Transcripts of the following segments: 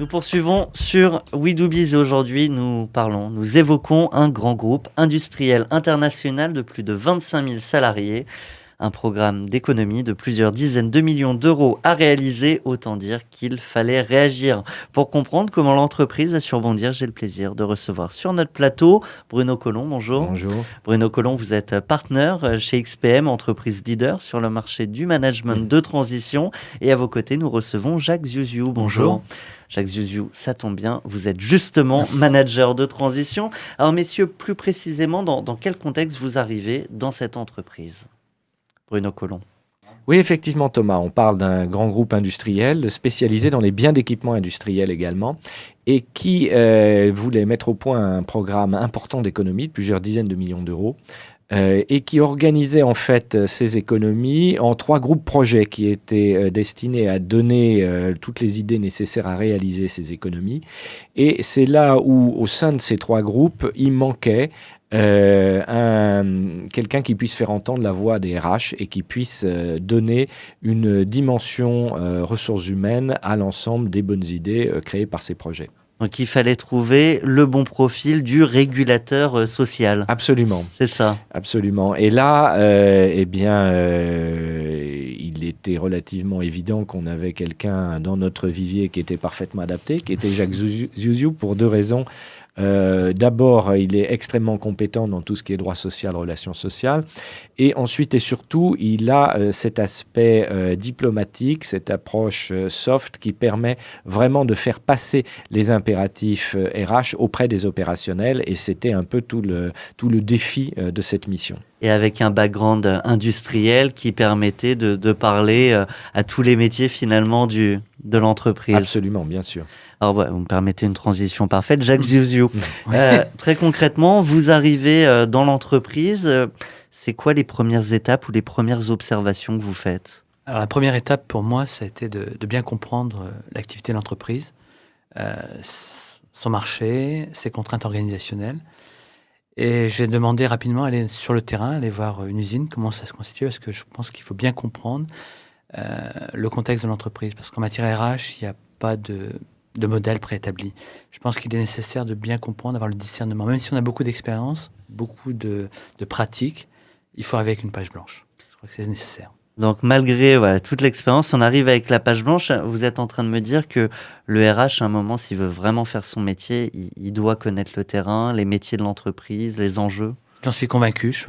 Nous poursuivons sur We Do Biz et aujourd'hui nous évoquons un grand groupe industriel international de plus de 25 000 salariés, un programme d'économie de plusieurs dizaines de millions d'euros à réaliser, autant dire qu'il fallait réagir. Pour comprendre comment l'entreprise a su rebondir, j'ai le plaisir de recevoir sur notre plateau Bruno Collomb, bonjour. Bonjour. Bruno Collomb, vous êtes partenaire chez XPM, entreprise leader sur le marché du management de transition. Et à vos côtés, nous recevons Jacques Ziouziou. Bonjour. Jacques Ziouziou, ça tombe bien, vous êtes justement manager de transition. Alors messieurs, plus précisément, dans quel contexte vous arrivez dans cette entreprise ? Bruno Collomb. Oui, effectivement, Thomas, on parle d'un grand groupe industriel spécialisé dans les biens d'équipement industriel également et qui voulait mettre au point un programme important d'économie de plusieurs dizaines de millions d'euros et qui organisait en fait ces économies en 3 groupes projets qui étaient destinés à donner toutes les idées nécessaires à réaliser ces économies. Et c'est là où, au sein de ces 3 groupes, il manquait quelqu'un qui puisse faire entendre la voix des RH et qui puisse donner une dimension ressources humaines à l'ensemble des bonnes idées créées par ces projets. Donc il fallait trouver le bon profil du régulateur social. Absolument. C'est ça. Absolument. Et là, il était relativement évident qu'on avait quelqu'un dans notre vivier qui était parfaitement adapté, qui était Jacques Ziouziou, pour 2 raisons. D'abord, il est extrêmement compétent dans tout ce qui est droit social, relations sociales. Et ensuite et surtout, il a cet aspect diplomatique, cette approche soft qui permet vraiment de faire passer les impératifs RH auprès des opérationnels. Et c'était un peu tout le défi de cette mission. Et avec un background industriel qui permettait de parler à tous les métiers finalement de l'entreprise. Absolument, bien sûr. Alors voilà, vous me permettez une transition parfaite. Jacques Ziouziou, très concrètement, vous arrivez dans l'entreprise. C'est quoi les premières étapes ou les premières observations que vous faites ? Alors la première étape pour moi, ça a été de bien comprendre l'activité de l'entreprise, son marché, ses contraintes organisationnelles. Et j'ai demandé rapidement d'aller sur le terrain, aller voir une usine, comment ça se constitue, parce que je pense qu'il faut bien comprendre le contexte de l'entreprise. Parce qu'en matière RH, il n'y a pas de modèle préétabli. Je pense qu'il est nécessaire de bien comprendre, d'avoir le discernement. Même si on a beaucoup d'expérience, beaucoup de pratiques, il faut arriver avec une page blanche. Je crois que c'est nécessaire. Donc malgré toute l'expérience, on arrive avec la page blanche. Vous êtes en train de me dire que le RH, à un moment, s'il veut vraiment faire son métier, il doit connaître le terrain, les métiers de l'entreprise, les enjeux. J'en suis convaincu.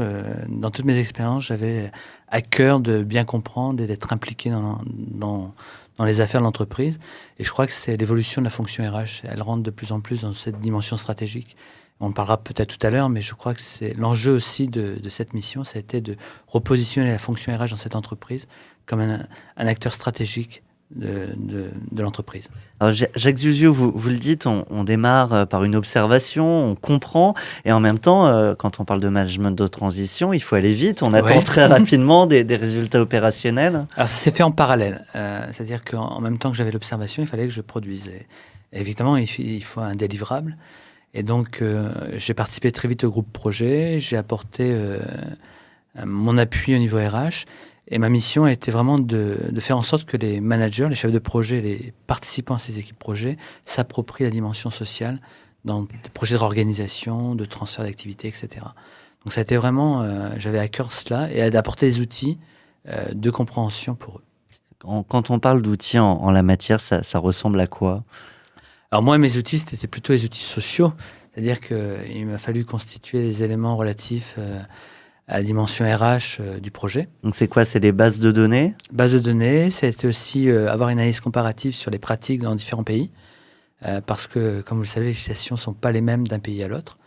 Dans toutes mes expériences, j'avais à cœur de bien comprendre et d'être impliqué dans les affaires de l'entreprise. Et je crois que c'est l'évolution de la fonction RH. Elle rentre de plus en plus dans cette dimension stratégique. On en parlera peut-être tout à l'heure, mais je crois que c'est l'enjeu aussi de cette mission. Ça a été de repositionner la fonction RH dans cette entreprise comme un acteur stratégique de l'entreprise. Alors Jacques Ziouziou, vous le dites, on démarre par une observation, on comprend, et en même temps, quand on parle de management de transition, il faut aller vite, on attend très rapidement des résultats opérationnels. Alors ça s'est fait en parallèle, c'est-à-dire qu'en même temps que j'avais l'observation, il fallait que je produise. Et évidemment, il faut un délivrable. Et donc, j'ai participé très vite au groupe projet, j'ai apporté mon appui au niveau RH. Et ma mission a été vraiment de faire en sorte que les managers, les chefs de projet, les participants à ces équipes projets s'approprient la dimension sociale dans des projets de réorganisation, de transfert d'activité, etc. Donc ça a été vraiment, j'avais à cœur cela et d'apporter des outils de compréhension pour eux. Quand on parle d'outils en la matière, ça ressemble à quoi ? Alors moi, mes outils, c'était plutôt les outils sociaux. C'est-à-dire qu'il m'a fallu constituer des éléments relatifs à la dimension RH du projet. Donc c'est quoi ? C'est des bases de données ? Bases de données, c'était aussi avoir une analyse comparative sur les pratiques dans différents pays. Parce que, comme vous le savez, les législations ne sont pas les mêmes d'un pays à l'autre.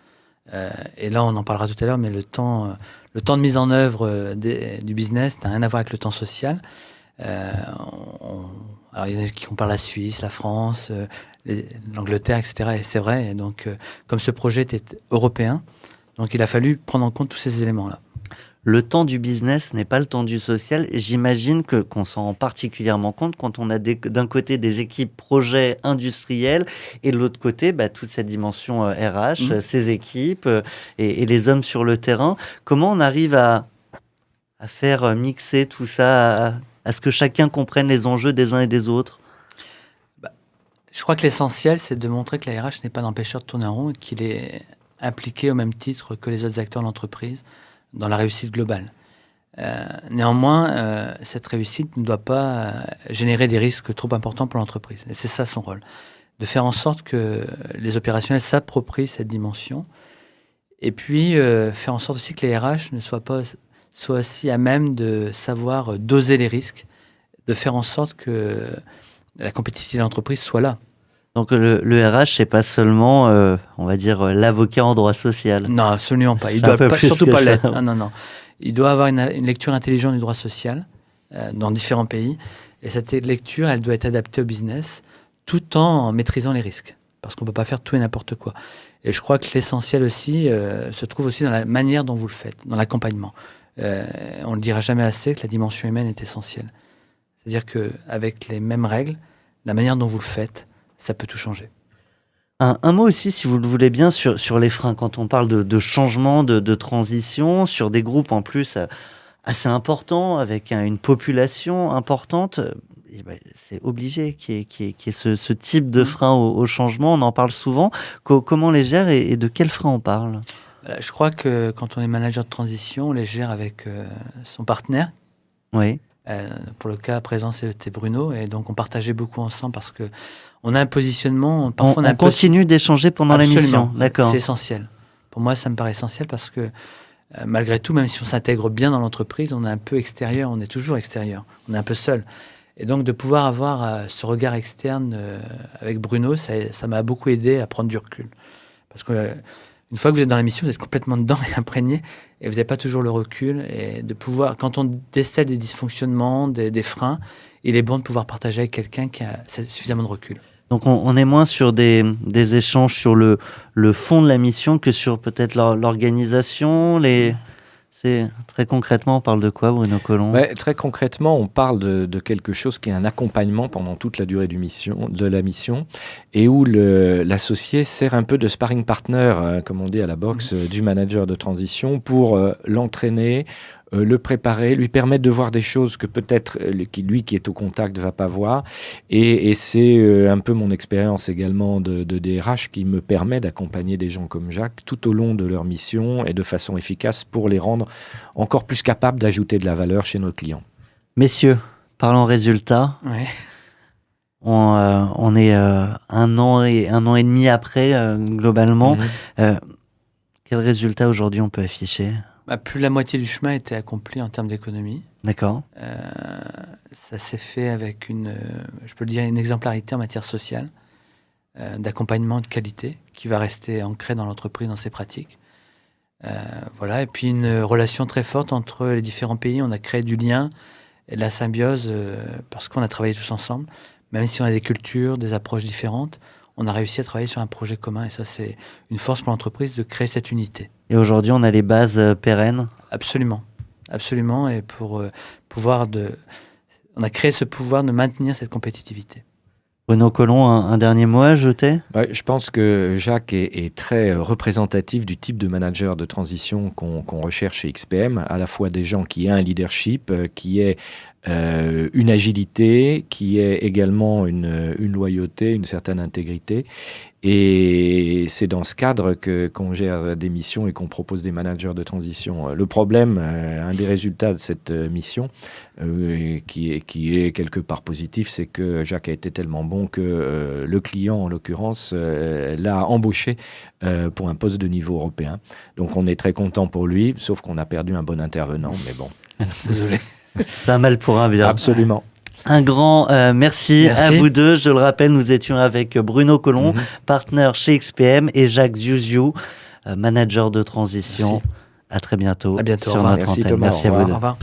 Et là, on en parlera tout à l'heure, mais le temps de mise en œuvre du business n'a rien à voir avec le temps social. Alors, il y en a qui comparent la Suisse, la France, l'Angleterre, etc. Et c'est vrai. Et donc, comme ce projet était européen, donc il a fallu prendre en compte tous ces éléments-là. Le temps du business n'est pas le temps du social. J'imagine qu'on s'en rend particulièrement compte quand on a d'un côté des équipes projets industriels et de l'autre côté toute cette dimension RH, ces équipes et les hommes sur le terrain. Comment on arrive à faire mixer tout ça, à ce que chacun comprenne les enjeux des uns et des autres ? Je crois que l'essentiel, c'est de montrer que la RH n'est pas un empêcheur de tourner en rond et qu'il est impliqué au même titre que les autres acteurs de l'entreprise dans la réussite globale. Néanmoins, cette réussite ne doit pas générer des risques trop importants pour l'entreprise. Et c'est ça son rôle, de faire en sorte que les opérationnels s'approprient cette dimension et puis faire en sorte aussi que les RH ne soient aussi à même de savoir doser les risques, de faire en sorte que la compétitivité de l'entreprise soit là. Donc le RH, c'est pas seulement, on va dire, l'avocat en droit social. Non, absolument pas. Il C'est un doit peu plus surtout que pas ça. l'être. Non. Il doit avoir une lecture intelligente du droit social dans différents pays. Et cette lecture, elle doit être adaptée au business tout en maîtrisant les risques. Parce qu'on ne peut pas faire tout et n'importe quoi. Et je crois que l'essentiel aussi se trouve aussi dans la manière dont vous le faites, dans l'accompagnement. On ne le dira jamais assez que la dimension humaine est essentielle. C'est-à-dire qu'avec les mêmes règles, la manière dont vous le faites, ça peut tout changer. Un mot aussi, si vous le voulez bien, sur les freins. Quand on parle de changement, de transition, sur des groupes en plus assez importants, avec une population importante, c'est obligé qu'il y ait ce type de frein au changement. On en parle souvent. Comment on les gère et de quels freins on parle? Je crois que quand on est manager de transition, on les gère avec son partenaire. Oui. Pour le cas présent, c'était Bruno, et donc on partageait beaucoup ensemble parce que on a un positionnement. Parfois, on continue d'échanger pendant l'émission. D'accord. C'est essentiel. Pour moi, ça me paraît essentiel parce que malgré tout, même si on s'intègre bien dans l'entreprise, on est un peu extérieur. On est toujours extérieur. On est un peu seul. Et donc de pouvoir avoir ce regard externe avec Bruno, ça m'a beaucoup aidé à prendre du recul. Parce que une fois que vous êtes dans la mission, vous êtes complètement dedans et imprégné, et vous n'avez pas toujours le recul. Et de pouvoir, quand on décèle des dysfonctionnements, des freins, il est bon de pouvoir partager avec quelqu'un qui a suffisamment de recul. Donc on est moins sur des échanges sur le fond de la mission que sur peut-être l'organisation, C'est très concrètement, on parle de quoi, Bruno Collomb? Très concrètement, on parle de quelque chose qui est un accompagnement pendant toute la durée de la mission, et où l'associé sert un peu de sparring partner, comme on dit à la boxe, du manager de transition pour l'entraîner, le préparer, lui permettre de voir des choses que peut-être lui qui est au contact ne va pas voir. Et c'est un peu mon expérience également de DRH qui me permet d'accompagner des gens comme Jacques tout au long de leur mission et de façon efficace pour les rendre encore plus capables d'ajouter de la valeur chez nos clients. Messieurs, parlons résultats. Ouais. On est un an et demi après, globalement. Quel résultat aujourd'hui on peut afficher? Plus de la moitié du chemin a été accompli en termes d'économie. D'accord. Ça s'est fait avec je peux le dire, une exemplarité en matière sociale, d'accompagnement de qualité qui va rester ancré dans l'entreprise, dans ses pratiques. Voilà. Et puis une relation très forte entre les différents pays. On a créé du lien et de la symbiose parce qu'on a travaillé tous ensemble. Même si on a des cultures, des approches différentes, on a réussi à travailler sur un projet commun. Et ça, c'est une force pour l'entreprise de créer cette unité. Et aujourd'hui, on a les bases pérennes? Absolument. Absolument. Et pour on a créé ce pouvoir de maintenir cette compétitivité. Bruno Collomb, un dernier mot à ajouter? Je pense que Jacques est très représentatif du type de manager de transition qu'on recherche chez XPM, à la fois des gens qui aient un leadership, qui aient une agilité, qui est également une loyauté, une certaine intégrité. Et c'est dans ce cadre qu'on gère des missions et qu'on propose des managers de transition. Le problème, un des résultats de cette mission, qui est quelque part positif, c'est que Jacques a été tellement bon que le client, en l'occurrence, l'a embauché pour un poste de niveau européen. Donc on est très content pour lui, sauf qu'on a perdu un bon intervenant, mais bon. Désolé. C'est un mal pour un bien. Absolument. Un grand merci à vous deux. Je le rappelle, nous étions avec Bruno Collomb, partenaire chez XPM, et Jacques Ziuziou, manager de transition. Merci. À très bientôt, à bientôt. sur notre antenne. Merci à vous deux. Au revoir.